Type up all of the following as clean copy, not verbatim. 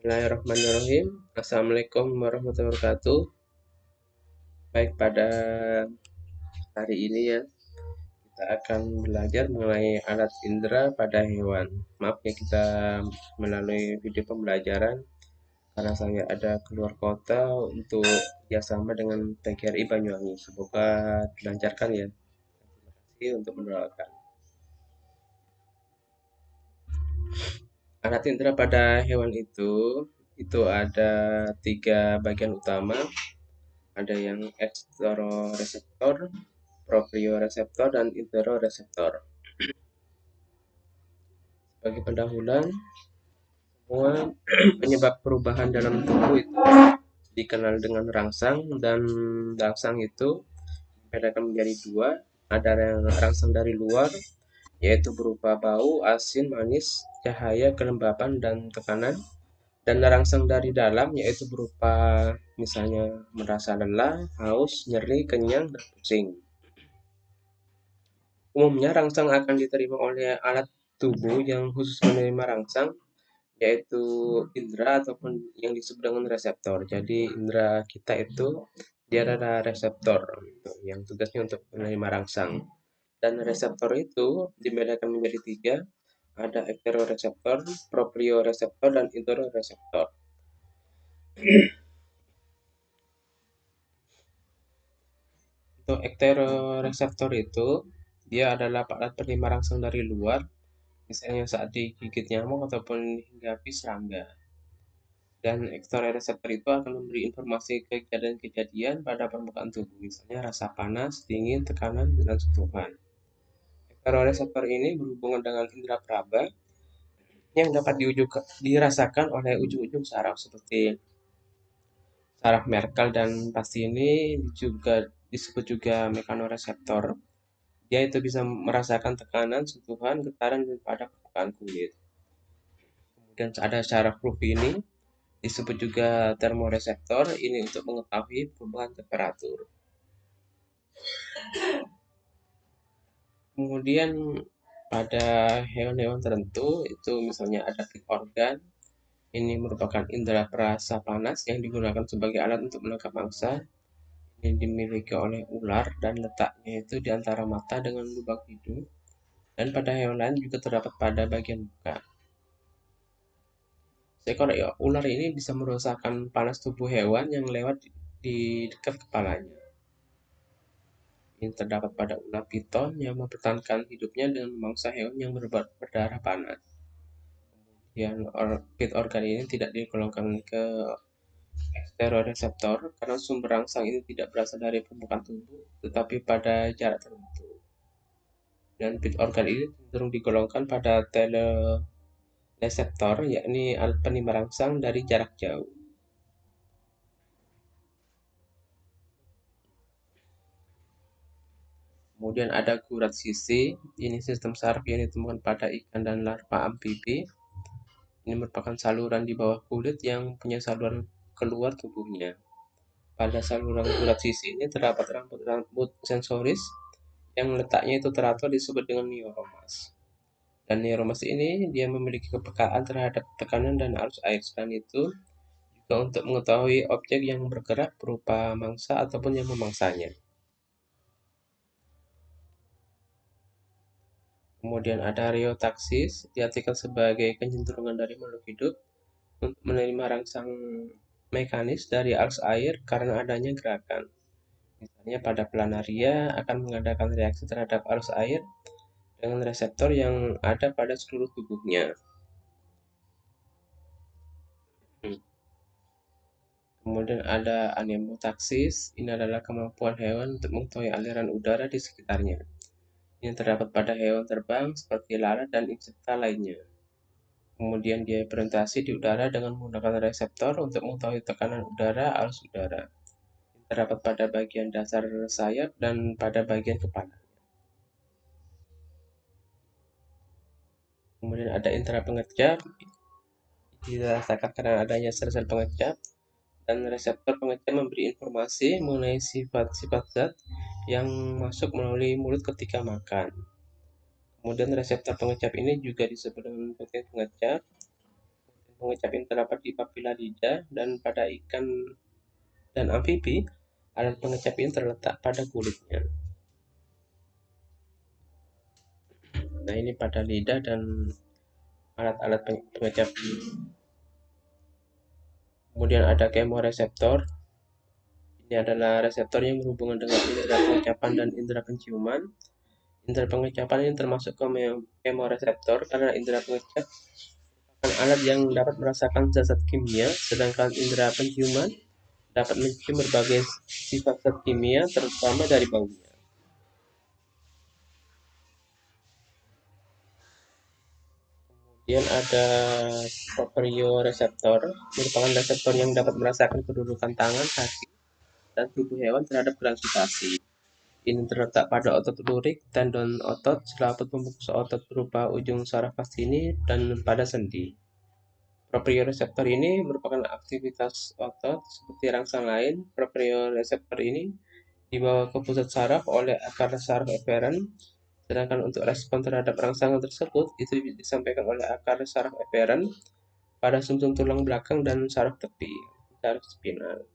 Bismillahirrahmanirrahim. Assalamualaikum warahmatullahi wabarakatuh. Baik, pada hari ini ya, kita akan belajar mengenai alat indera pada hewan. Maaf ya, kita melalui video pembelajaran karena saya ada keluar kota untuk kerjasama dengan PGRI Banyuwangi. Semoga dilancarkan ya. Terima kasih untuk mendoakan. Alat indera pada hewan itu ada tiga bagian utama. Ada yang eksteroreseptor, proprioreseptor, dan interoreseptor. Sebagai pendahuluan, semua penyebab perubahan dalam tubuh itu dikenal dengan rangsang, dan rangsang itu dibedakan menjadi dua. Ada yang rangsang dari luar, yaitu berupa bau, asin, manis, cahaya, kelembapan, dan tekanan. Dan rangsang dari dalam, yaitu berupa misalnya merasa lelah, haus, nyeri, kenyang, dan pusing. Umumnya rangsang akan diterima oleh alat tubuh yang khusus menerima rangsang, yaitu indera ataupun yang disebut dengan reseptor. Jadi indera kita itu dia adalah reseptor yang tugasnya untuk menerima rangsang. Dan reseptor itu dibedakan menjadi tiga, ada ekteroreseptor, proprioreseptor, dan interoreseptor. Untuk ekteroreseptor itu dia adalah alat penerima rangsang dari luar, misalnya saat digigit nyamuk ataupun dihinggapi serangga. Dan eksteroreseptor itu akan memberi informasi kejadian-kejadian pada permukaan tubuh, misalnya rasa panas, dingin, tekanan, dan sentuhan. Eksteroreseptor ini berhubungan dengan indera peraba yang dapat dirasakan oleh ujung-ujung saraf seperti saraf Merkel, dan pasti ini juga disebut juga mekanoreseptor. Dia itu bisa merasakan tekanan, sentuhan, getaran pada permukaan kulit. Kemudian ada saraf Ruffini, disebut juga termoreseptor, ini untuk mengetahui perubahan temperatur. Kemudian pada hewan-hewan tertentu itu misalnya ada klik organ, ini merupakan indera perasa panas yang digunakan sebagai alat untuk menangkap mangsa. Ini dimiliki oleh ular dan letaknya itu di antara mata dengan lubang hidung. Dan pada hewan lain juga terdapat pada bagian muka. Seekor ular ini bisa merasakan panas tubuh hewan yang lewat di dekat kepalanya. Ini terdapat pada ular piton yang mempertahankan hidupnya dengan memangsa hewan yang berdarah panas. Kemudian pit organ ini tidak digolongkan ke eksteroreseptor karena sumber rangsang ini tidak berasal dari permukaan tubuh, tetapi pada jarak tertentu. Dan pit organ ini cenderung digolongkan pada telereseptor, yakni alat penerima rangsang dari jarak jauh. Kemudian ada gurat sisi, ini sistem saraf yang ditemukan pada ikan dan larva amfibi. Ini merupakan saluran di bawah kulit yang punya saluran keluar tubuhnya. Pada saluran gurat sisi ini terdapat rambut-rambut sensoris yang letaknya itu teratur disebut dengan neuromas. Dan neuromas ini dia memiliki kepekaan terhadap tekanan dan arus air. Selain itu juga untuk mengetahui objek yang bergerak berupa mangsa ataupun yang memangsanya. Kemudian ada rheotaxis, diartikan sebagai kecenderungan dari makhluk hidup untuk menerima rangsang mekanis dari arus air karena adanya gerakan. Misalnya pada planaria akan mengadakan reaksi terhadap arus air dengan reseptor yang ada pada seluruh tubuhnya. Kemudian ada anemotaxis, ini adalah kemampuan hewan untuk mengetahui aliran udara di sekitarnya. Ini terdapat pada hewan terbang seperti lalat dan insekta lainnya. Kemudian dia berorientasi di udara dengan menggunakan reseptor untuk mengetahui tekanan udara, arus udara. Ini terdapat pada bagian dasar sayap dan pada bagian kepala. Kemudian ada indera pengecap, dirasakan karena adanya sel-sel pengecap, dan reseptor pengecap memberi informasi mengenai sifat-sifat zat yang masuk melalui mulut ketika makan. Kemudian reseptor pengecap ini juga disebut dengan protein pengecap. Protein pengecap pengecap yang terdapat di papila lidah, dan pada ikan dan amfibi, alat pengecap ini terletak pada kulitnya. Nah, ini pada lidah dan alat-alat pengecap. Kemudian ada kemoreseptor. Ini adalah reseptor yang berhubungan dengan indera pengecapan dan indera penciuman. Indera pengecapan ini termasuk kemoreseptor karena indera pengecap merupakan alat yang dapat merasakan zat kimia, sedangkan indera penciuman dapat mencium berbagai sifat zat kimia, terutama dari baunya. Kemudian ada proprioreseptor, merupakan reseptor yang dapat merasakan kedudukan tangan, kaki, dan tubuh hewan terhadap gravitasi. Ini terletak pada otot lurik, tendon otot, selaput pembungkus otot berupa ujung saraf pastini, dan pada sendi. Proprioreseptor ini merupakan aktivitas otot seperti rangsang lain. Proprioreseptor ini dibawa ke pusat saraf oleh akar saraf eferen, sedangkan untuk respon terhadap rangsangan tersebut itu disampaikan oleh akar saraf eferen pada sumsum tulang belakang dan saraf tepi, saraf spinal.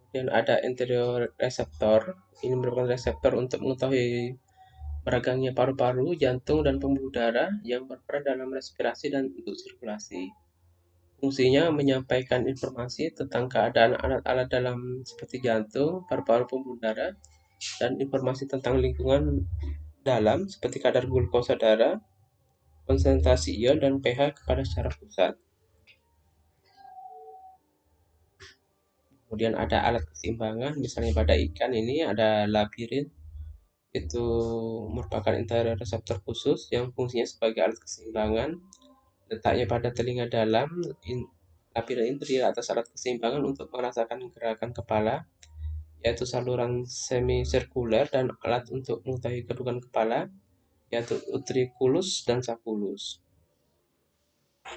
Dan ada enteroreseptor. Ini merupakan reseptor untuk mengetahui meragangnya paru-paru, jantung, dan pembuluh darah yang berperan dalam respirasi dan untuk sirkulasi. Fungsinya menyampaikan informasi tentang keadaan alat-alat dalam seperti jantung, paru-paru, pembuluh darah, dan informasi tentang lingkungan dalam seperti kadar glukosa darah, konsentrasi ion, dan pH kepada saraf pusat. Kemudian ada alat keseimbangan, misalnya pada ikan ini ada labirin, itu merupakan interoreseptor khusus yang fungsinya sebagai alat keseimbangan. Letaknya pada telinga dalam, labirin ini terdiri atas alat keseimbangan untuk merasakan gerakan kepala, yaitu saluran semisirkuler, dan alat untuk mengetahui kedudukan kepala, yaitu utriculus dan sulcus.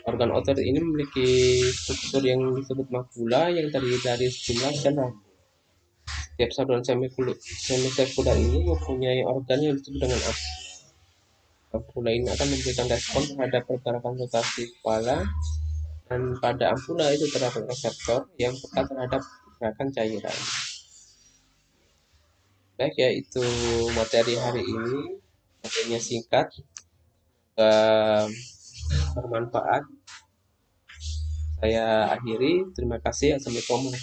Organ otot ini memiliki struktur yang disebut makula yang terdiri dari sejumlah sel rambut. Setiap saluran semisirkuler ini mempunyai organ yang disebut dengan ampula. Ampula ini akan memberikan respon terhadap pergerakan rotasi kepala, dan pada ampula itu terdapat reseptor yang peka terhadap gerakan cairan. Baik, ya itu materi hari ini. Materinya singkat, bermanfaat. Saya akhiri. Terima kasih. Assalamualaikum.